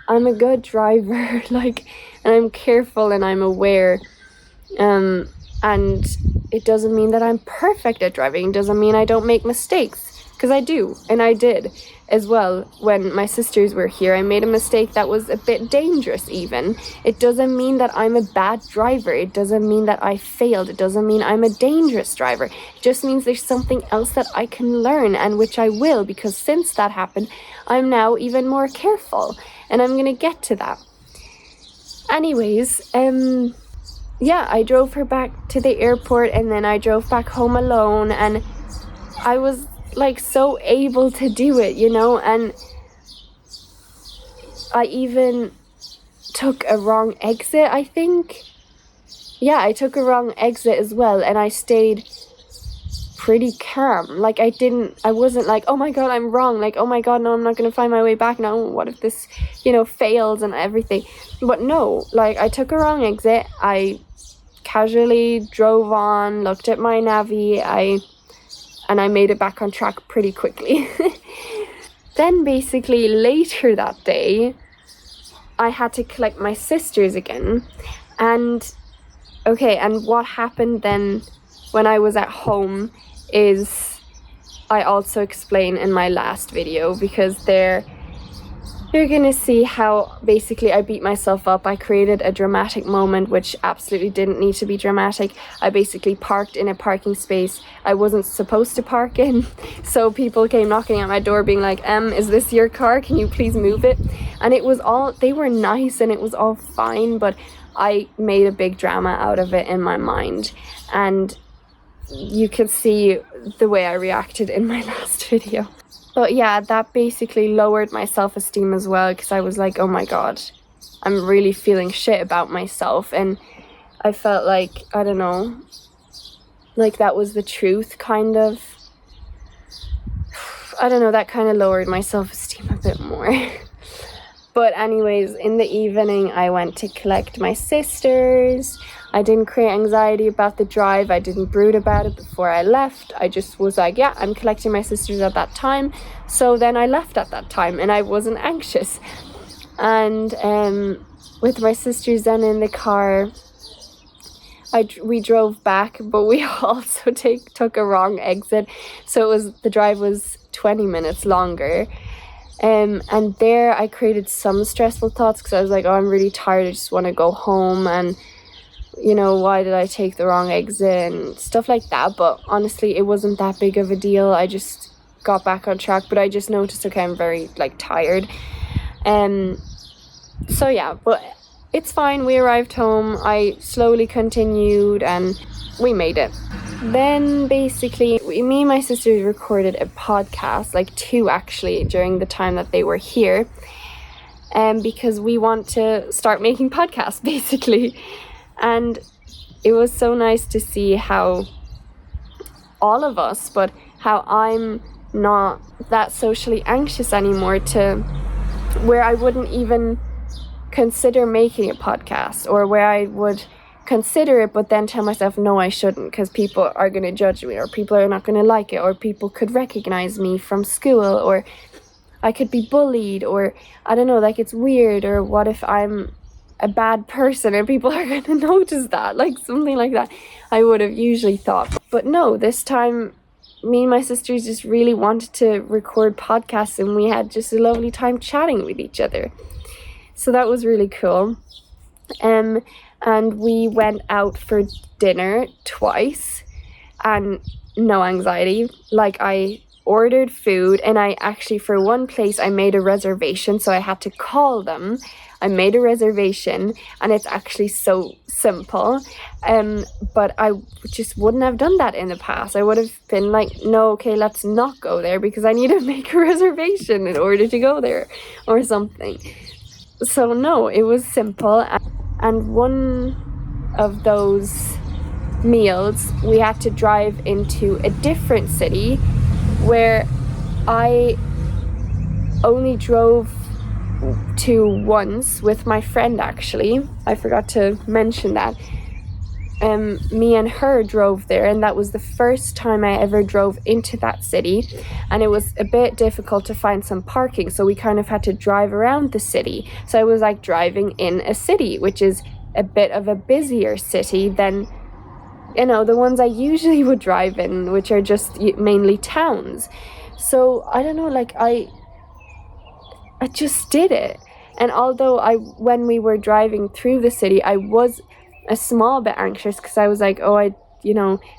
I'm a good driver, like, and I'm careful and I'm aware, and it doesn't mean that I'm perfect at driving. It doesn't mean I don't make mistakes, because I do, and I did as well. When my sisters were here, I made a mistake that was a bit dangerous even. It doesn't mean that I'm a bad driver. It doesn't mean that I failed. It doesn't mean I'm a dangerous driver. It just means there's something else that I can learn, and which I will, because since that happened, I'm now even more careful, and I'm gonna get to that. Anyways, yeah, I drove her back to the airport, and then I drove back home alone, and I was like so able to do it, you know, and I even took a wrong exit, I think. Yeah, I took a wrong exit as well, and I stayed pretty calm. Like I wasn't like, oh my god, I'm wrong, like, oh my god, no, I'm not gonna find my way back now, what if this, you know, fails and everything. But no, like I took a wrong exit, I casually drove on, looked at my navi, and I made it back on track pretty quickly. Then basically later that day, I had to collect my sisters again. And okay, and what happened then when I was at home is I also explain in my last video, because you're gonna see how basically I beat myself up. I created a dramatic moment which absolutely didn't need to be dramatic. I basically parked in a parking space I wasn't supposed to park in. So people came knocking at my door being like, is this your car? Can you please move it? And they were nice and it was all fine, but I made a big drama out of it in my mind. And you can see the way I reacted in my last video. But yeah, that basically lowered my self-esteem as well, because I was like, oh my god, I'm really feeling shit about myself. And I felt like, I don't know, like that was the truth, kind of. I don't know, that kind of lowered my self-esteem a bit more. But anyways, in the evening, I went to collect my sisters. I didn't create anxiety about the drive. I didn't brood about it before I left. I just was like, yeah, I'm collecting my sisters at that time. So then I left at that time and I wasn't anxious. And with my sisters then in the car, we drove back, but we also took a wrong exit. So the drive was 20 minutes longer. And there I created some stressful thoughts, because I was like, oh, I'm really tired, I just want to go home, and you know, why did I take the wrong exit and stuff like that. But honestly, it wasn't that big of a deal. I just got back on track, but I just noticed, okay, I'm very like tired. So yeah, but it's fine. We arrived home, I slowly continued, and we made it. Then basically, me and my sisters recorded a podcast, like 2 actually, during the time that they were here, because we want to start making podcasts basically. And it was so nice to see how all of us, but how I'm not that socially anxious anymore, to where I wouldn't even consider making a podcast, or where I would consider it but then tell myself, no, I shouldn't, because people are going to judge me, or people are not going to like it, or people could recognize me from school, or I could be bullied, or I don't know, like it's weird, or what if I'm a bad person and people are going to notice that, like something like that I would have usually thought. But no, this time me and my sisters just really wanted to record podcasts, and we had just a lovely time chatting with each other. So that was really cool. And we went out for dinner twice, and no anxiety. Like I ordered food, and I actually, for one place, I made a reservation, so I had to call them. I made a reservation, and it's actually so simple, but I just wouldn't have done that in the past. I would have been like, no, okay, let's not go there because I need to make a reservation in order to go there or something. So no, it was simple. And one of those meals, we had to drive into a different city where I only drove to once with my friend. Actually, I forgot to mention that. Me and her drove there, and that was the first time I ever drove into that city, and it was a bit difficult to find some parking, so we kind of had to drive around the city. So I was like driving in a city, which is a bit of a busier city than, you know, the ones I usually would drive in, which are just mainly towns. So I don't know, like I just did it. And although when we were driving through the city, I was a small bit anxious because I was like, oh,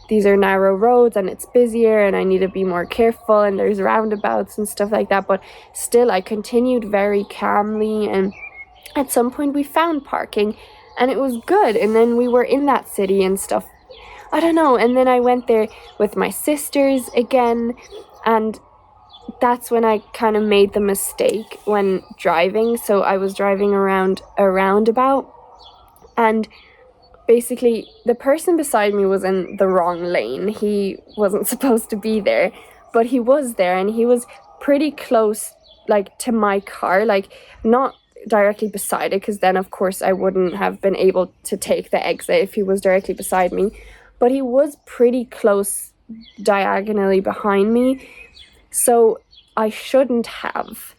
these are narrow roads and it's busier and I need to be more careful and there's roundabouts and stuff like that. But still, I continued very calmly, and at some point we found parking and it was good. And then we were in that city and stuff. I don't know. And then I went there with my sisters again, and that's when I kind of made the mistake when driving. So I was driving around a roundabout, and basically the person beside me was in the wrong lane. He wasn't supposed to be there, but he was there, and he was pretty close, like, to my car, like not directly beside it, because then of course I wouldn't have been able to take the exit if he was directly beside me, but he was pretty close diagonally behind me. So I shouldn't have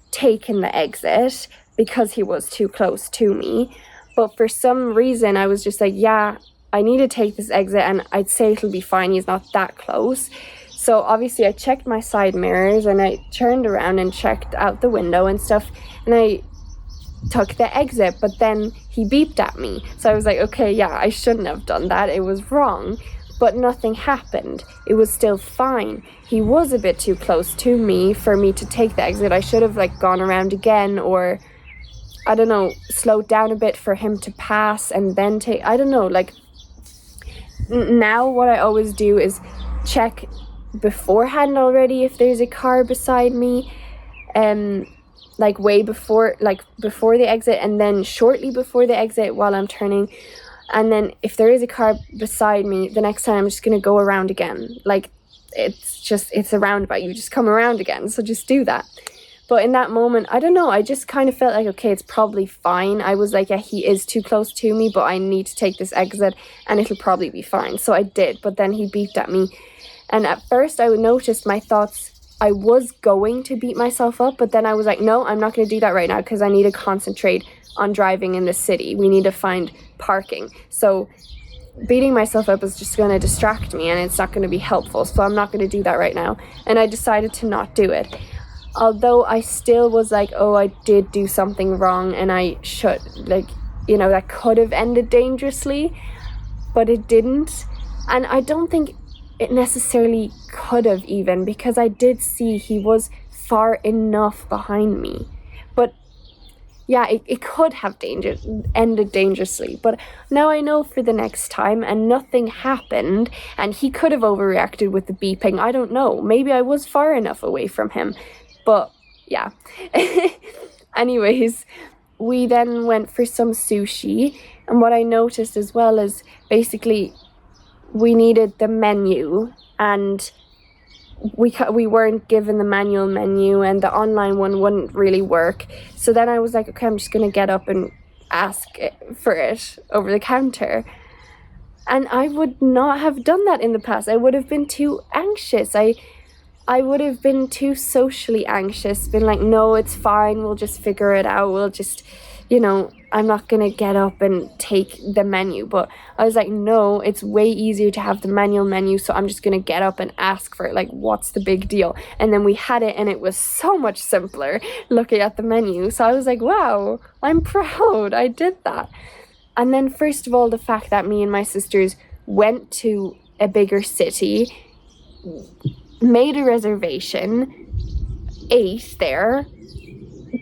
taken the exit because he was too close to me. But for some reason, I was just like, yeah, I need to take this exit, and I'd say it'll be fine. He's not that close. So obviously I checked my side mirrors and I turned around and checked out the window and stuff, and I took the exit, but then he beeped at me. So I was like, okay, yeah, I shouldn't have done that. It was wrong. But nothing happened. It was still fine. He was a bit too close to me for me to take the exit. I should have like gone around again, or I don't know, slowed down a bit for him to pass and then take, I don't know, like now what I always do is check beforehand already if there's a car beside me, like way before, like before the exit, and then shortly before the exit while I'm turning. And then if there is a car beside me, the next time I'm just going to go around again. Like, it's a roundabout. You just come around again. So just do that. But in that moment, I don't know. I just kind of felt like, okay, it's probably fine. I was like, yeah, he is too close to me, but I need to take this exit and it'll probably be fine. So I did. But then he beeped at me. And at first I noticed my thoughts. I was going to beat myself up, but then I was like, no, I'm not going to do that right now because I need to concentrate on driving in the city. We need to find parking. So beating myself up is just going to distract me and it's not going to be helpful. So I'm not going to do that right now. And I decided to not do it. Although I still was like, oh, I did do something wrong and I should, like, you know, that could have ended dangerously, but it didn't. And I don't think it necessarily could have even, because I did see he was far enough behind me. But yeah, it could have ended dangerously. But now I know for the next time, and nothing happened, and he could have overreacted with the beeping. I don't know. Maybe I was far enough away from him. But yeah. Anyways, we then went for some sushi, and what I noticed as well is basically we needed the menu, and we weren't given the manual menu, and the online one wouldn't really work. So then I was like, okay, I'm just gonna get up and ask for it over the counter. And I would not have done that in the past. I would have been too anxious. I would have been too socially anxious, been like, no, it's fine, we'll just figure it out, we'll just, you know, I'm not gonna get up and take the menu. But I was like, no, it's way easier to have the manual menu, so I'm just gonna get up and ask for it. Like, what's the big deal? And then we had it, and it was so much simpler looking at the menu. So I was like, wow, I'm proud I did that. And then first of all, the fact that me and my sisters went to a bigger city, made a reservation, ate there,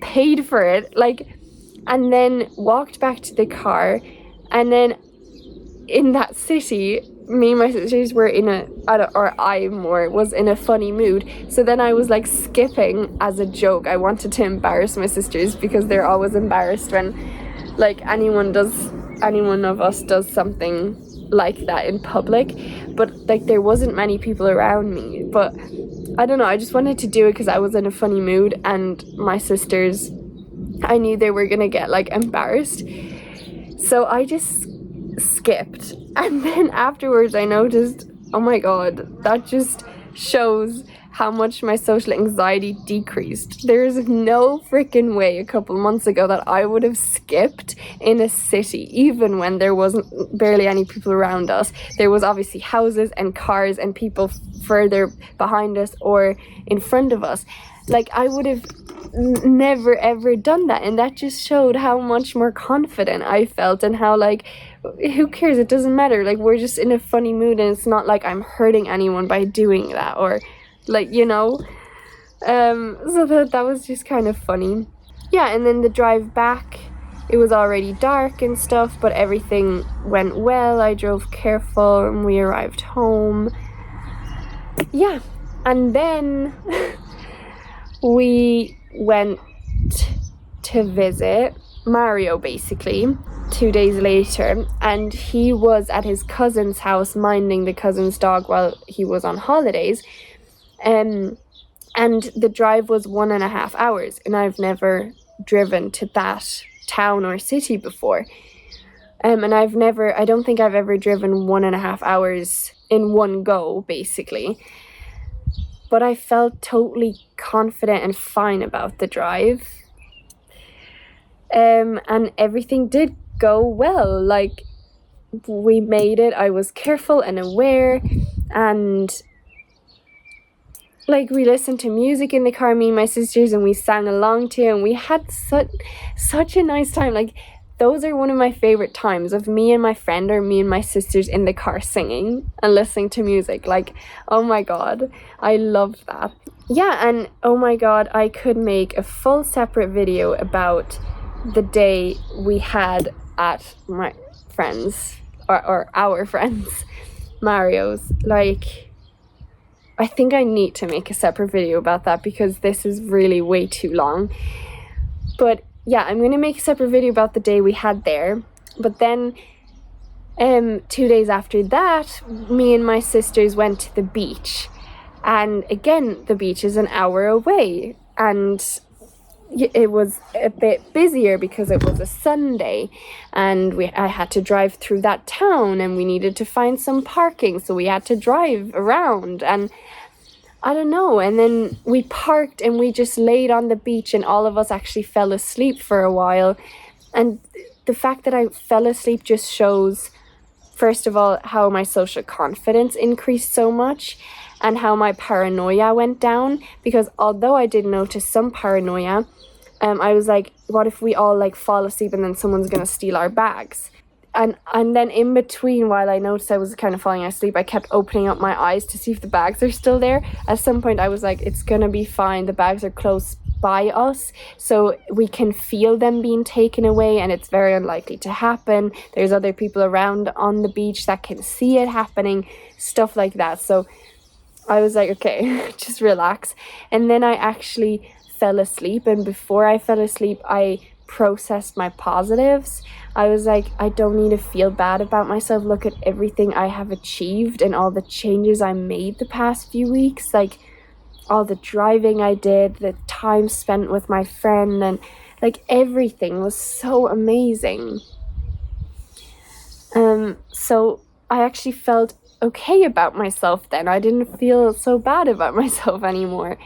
paid for it, like, and then walked back to the car. And then in that city, me and my sisters were was in a funny mood. So then I was like skipping as a joke. I wanted to embarrass my sisters because they're always embarrassed when like anyone of us does something like that in public. But like there wasn't many people around me, but I don't know, I just wanted to do it because I was in a funny mood, and my sisters, I knew they were gonna get like embarrassed. So I just skipped, and then afterwards I noticed, oh my god, that just shows how much my social anxiety decreased. There's no freaking way a couple months ago that I would have skipped in a city, even when there wasn't barely any people around us. There was obviously houses and cars and people further behind us or in front of us. Like, I would have never ever done that, and that just showed how much more confident I felt, and how like, who cares, it doesn't matter, like, we're just in a funny mood, and it's not like I'm hurting anyone by doing that, or like, you know. So that was just kind of funny. Yeah, and then the drive back, it was already dark and stuff, but everything went well. I drove careful and we arrived home. Yeah, and then we went to visit Mario basically 2 days later, and he was at his cousin's house minding the cousin's dog while he was on holidays. And the drive was 1.5 hours, and I've never driven to that town or city before. And I don't think I've ever driven 1.5 hours in one go, basically. But I felt totally confident and fine about the drive. And everything did go well. Like, we made it. I was careful and aware, and like, we listened to music in the car, me and my sisters, and we sang along to it, and we had such a nice time. Like, those are one of my favorite times, of me and my friend or me and my sisters in the car singing and listening to music. Like, oh my god, I love that. Yeah, and oh my god, I could make a full separate video about the day we had at my friends, or our friends, Mario's. Like, I think I need to make a separate video about that because this is really way too long. But yeah, I'm going to make a separate video about the day we had there. But then 2 days after that, me and my sisters went to the beach. And again, the beach is an hour away. And it was a bit busier because it was a Sunday, and I had to drive through that town, and we needed to find some parking, so we had to drive around, and I don't know. And then we parked and we just laid on the beach, and all of us actually fell asleep for a while. And the fact that I fell asleep just shows, first of all, how my social confidence increased so much, and how my paranoia went down. Because although I did notice some paranoia, I was like, what if we all like fall asleep and then someone's gonna steal our bags? And then in between, while I noticed I was kind of falling asleep, I kept opening up my eyes to see if the bags are still there. At some point I was like, it's gonna be fine, the bags are close by us, so we can feel them being taken away, and it's very unlikely to happen. There's other people around on the beach that can see it happening, stuff like that. So I was like, okay, just relax. And then I actually fell asleep, and before I fell asleep, I processed my positives. I was like, I don't need to feel bad about myself. Look at everything I have achieved and all the changes I made the past few weeks, like all the driving I did, the time spent with my friend, and like everything was so amazing. So I actually felt okay about myself then. I didn't feel so bad about myself anymore.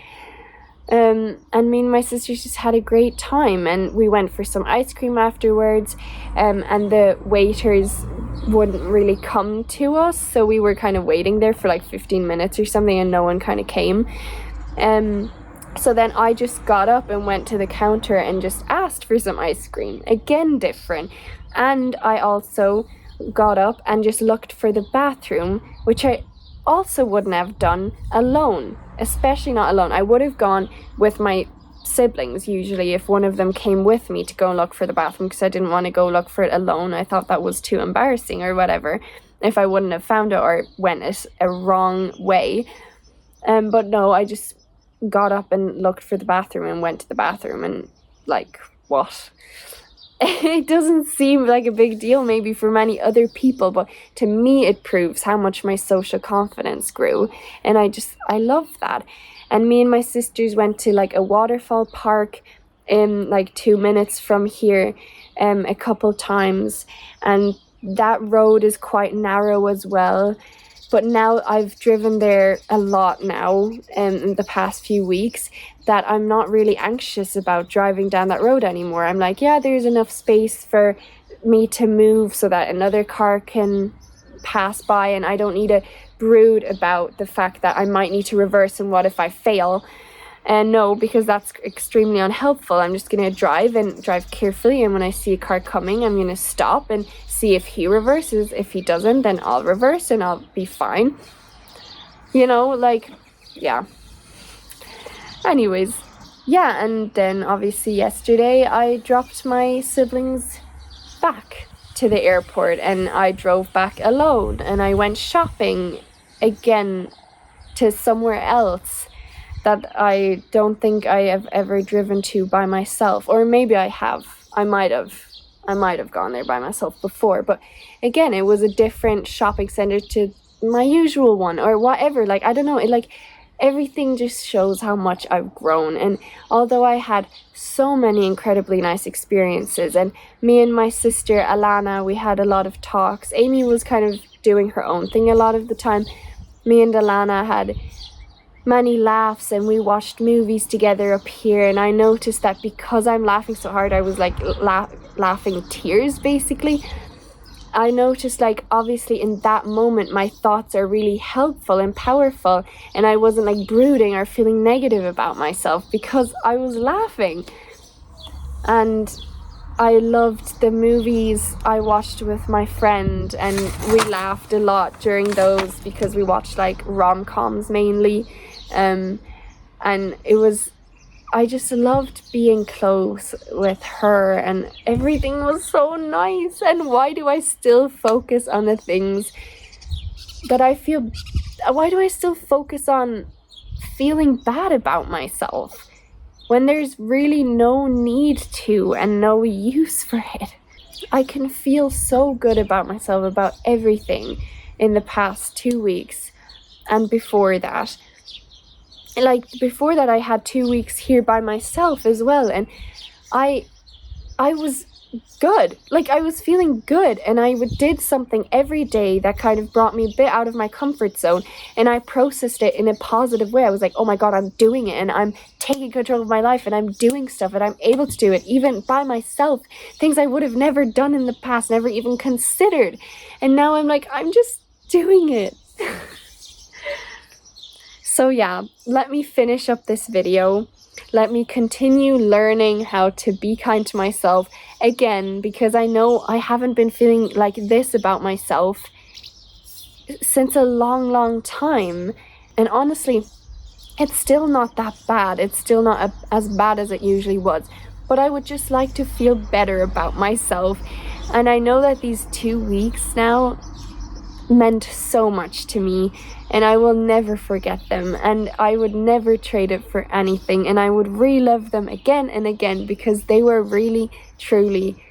And me and my sisters just had a great time, and we went for some ice cream afterwards, and the waiters wouldn't really come to us, so we were kind of waiting there for like 15 minutes or something, and no one kind of came. So then I just got up and went to the counter and just asked for some ice cream. Again, different. And I also got up and just looked for the bathroom, which I also wouldn't have done alone, especially not alone. I would have gone with my siblings usually if one of them came with me to go and look for the bathroom, because I didn't want to go look for it alone. I thought that was too embarrassing or whatever if I wouldn't have found it or went it a wrong way. But no, I just got up and looked for the bathroom and went to the bathroom, and like, what? It doesn't seem like a big deal maybe for many other people, but to me it proves how much my social confidence grew, and I love that. And me and my sisters went to like a waterfall park in like 2 minutes from here a couple times, and that road is quite narrow as well. But now I've driven there a lot now in the past few weeks, that I'm not really anxious about driving down that road anymore. I'm like, yeah, there's enough space for me to move so that another car can pass by, and I don't need to brood about the fact that I might need to reverse and what if I fail. And no, because that's extremely unhelpful. I'm just going to drive carefully, and when I see a car coming, I'm going to stop and see if he reverses. If he doesn't, then I'll reverse and I'll be fine. You know, like, yeah. Anyways, yeah, and then obviously yesterday I dropped my siblings back to the airport, and I drove back alone, and I went shopping again to somewhere else that I don't think I have ever driven to by myself. Or maybe I have. I might have gone there by myself before, but again, it was a different shopping center to my usual one or whatever. Like, I don't know, it like everything just shows how much I've grown. And although I had so many incredibly nice experiences, and me and my sister Alana, we had a lot of talks. Amy was kind of doing her own thing a lot of the time. Me and Alana had many laughs, and we watched movies together up here, and I noticed that because I'm laughing so hard, I was like laughing tears basically. I noticed, like, obviously in that moment my thoughts are really helpful and powerful, and I wasn't like brooding or feeling negative about myself because I was laughing. And I loved the movies I watched with my friend, and we laughed a lot during those because we watched like rom-coms mainly. And I just loved being close with her, and everything was so nice. And why do I still focus on the things that why do I still focus on feeling bad about myself when there's really no need to and no use for it? I can feel so good about myself, about everything in the past 2 weeks, and before that. Like, before that I had 2 weeks here by myself as well, and I was good. Like, I was feeling good, and I did something every day that kind of brought me a bit out of my comfort zone, and I processed it in a positive way. I was like, oh my god, I'm doing it, and I'm taking control of my life, and I'm doing stuff, and I'm able to do it even by myself, things I would have never done in the past, never even considered. And now I'm like, I'm just doing it. So yeah, let me finish up this video. Let me continue learning how to be kind to myself again, because I know I haven't been feeling like this about myself since a long time. And honestly, it's still not that bad. It's still not as bad as it usually was. But I would just like to feel better about myself. And I know that these 2 weeks now meant so much to me, and I will never forget them, and I would never trade it for anything, and I would relive them again and again, because they were really truly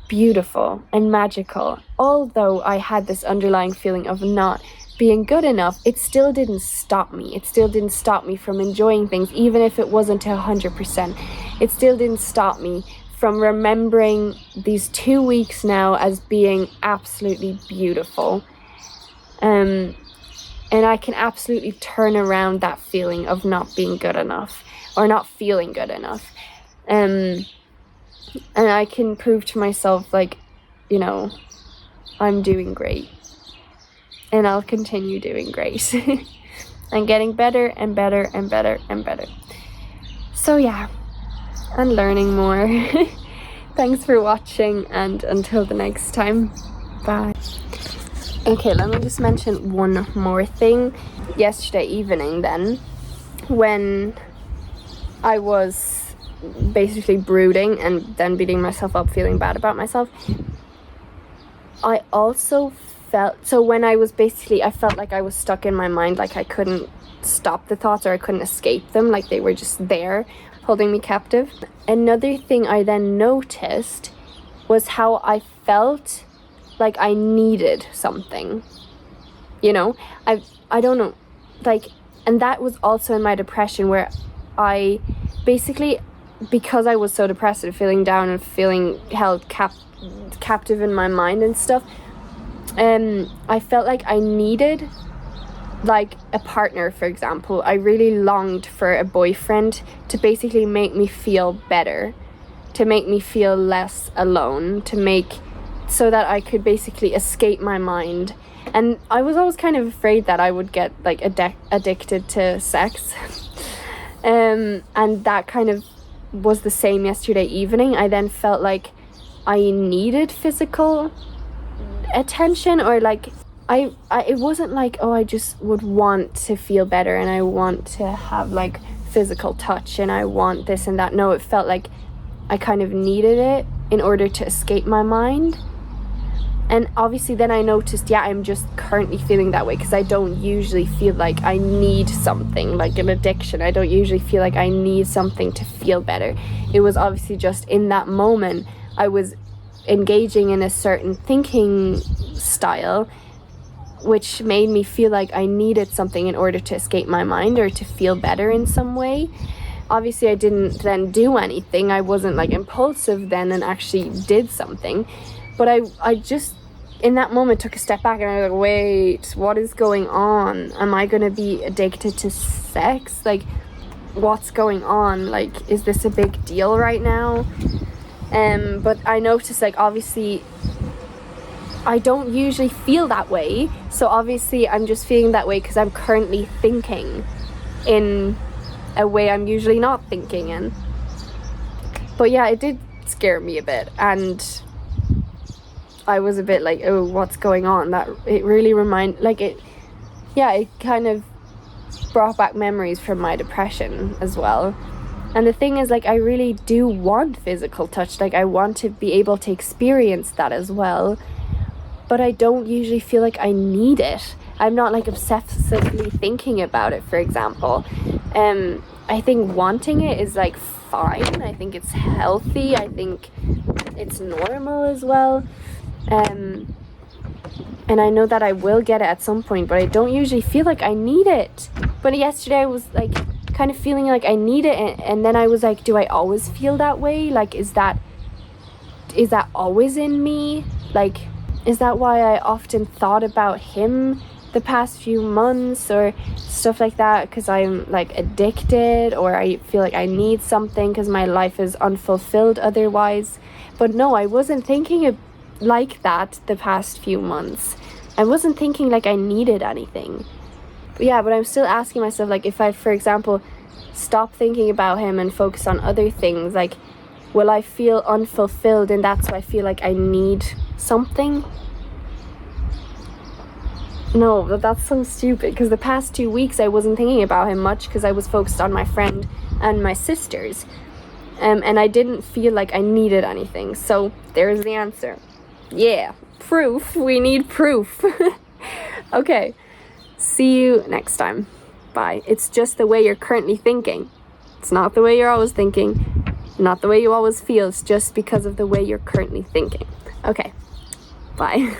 beautiful and magical. Although I had this underlying feeling of not being good enough, it still didn't stop me. It still didn't stop me from enjoying things, even if it wasn't 100%. It still didn't stop me from remembering these 2 weeks now as being absolutely beautiful. And I can absolutely turn around that feeling of not being good enough or not feeling good enough. And I can prove to myself, like, you know, I'm doing great. And I'll continue doing great. And getting better and better and better and better. So yeah, and learning more. Thanks for watching, and until the next time, bye. Okay, let me just mention one more thing. Yesterday evening then, when I was basically brooding and then beating myself up, feeling bad about myself, I also felt, so when I was basically, I felt like I was stuck in my mind, like I couldn't stop the thoughts or I couldn't escape them, like they were just there holding me captive. Another thing I then noticed was how I felt like I needed something, you know. I don't know, like, and that was also in my depression, where I basically, because I was so depressed and feeling down and feeling held captive in my mind and stuff, I felt like I needed like a partner, for example. I really longed for a boyfriend to basically make me feel better, to make me feel less alone, to make so that I could basically escape my mind. And I was always kind of afraid that I would get like addicted to sex. And that kind of was the same yesterday evening. I then felt like I needed physical attention, or like I it wasn't like, oh, I just would want to feel better and I want to have like physical touch and I want this and that. No, it felt like I kind of needed it in order to escape my mind. And obviously then I noticed, yeah, I'm just currently feeling that way because I don't usually feel like I need something, like an addiction. I don't usually feel like I need something to feel better. It was obviously just in that moment I was engaging in a certain thinking style which made me feel like I needed something in order to escape my mind or to feel better in some way. Obviously I didn't then do anything. I wasn't like impulsive then and actually did something. But I just in that moment took a step back and I was like, wait, what is going on? Am I going to be addicted to sex? Like, what's going on? Like, is this a big deal right now? But I noticed, like, obviously I don't usually feel that way. So obviously I'm just feeling that way because I'm currently thinking in a way I'm usually not thinking in. But yeah, it did scare me a bit, and I was a bit like, oh, what's going on? That it really it kind of brought back memories from my depression as well. And the thing is, like, I really do want physical touch. Like, I want to be able to experience that as well. But I don't usually feel like I need it. I'm not like obsessively thinking about it, for example. I think wanting it is like fine. I think it's healthy. I think it's normal as well. And I know that I will get it at some point, but I don't usually feel like I need it. But yesterday I was like kind of feeling like I need it, and then I was like, do I always feel that way? Like, is that always in me? Like, is that why I often thought about him the past few months or stuff like that, because I'm like addicted, or I feel like I need something because my life is unfulfilled otherwise? But no, I wasn't thinking like that the past few months. I wasn't thinking like I needed anything. But I'm still asking myself, like, if I, for example, stop thinking about him and focus on other things, like, will I feel unfulfilled, and that's why I feel like I need something? No, but that's so stupid, because the past 2 weeks I wasn't thinking about him much because I was focused on my friend and my sisters, and I didn't feel like I needed anything. So there's the answer. Yeah, proof. We need proof. Okay, see you next time. Bye. It's just the way you're currently thinking. It's not the way you're always thinking, not the way you always feel. It's just because of the way you're currently thinking. Okay, bye.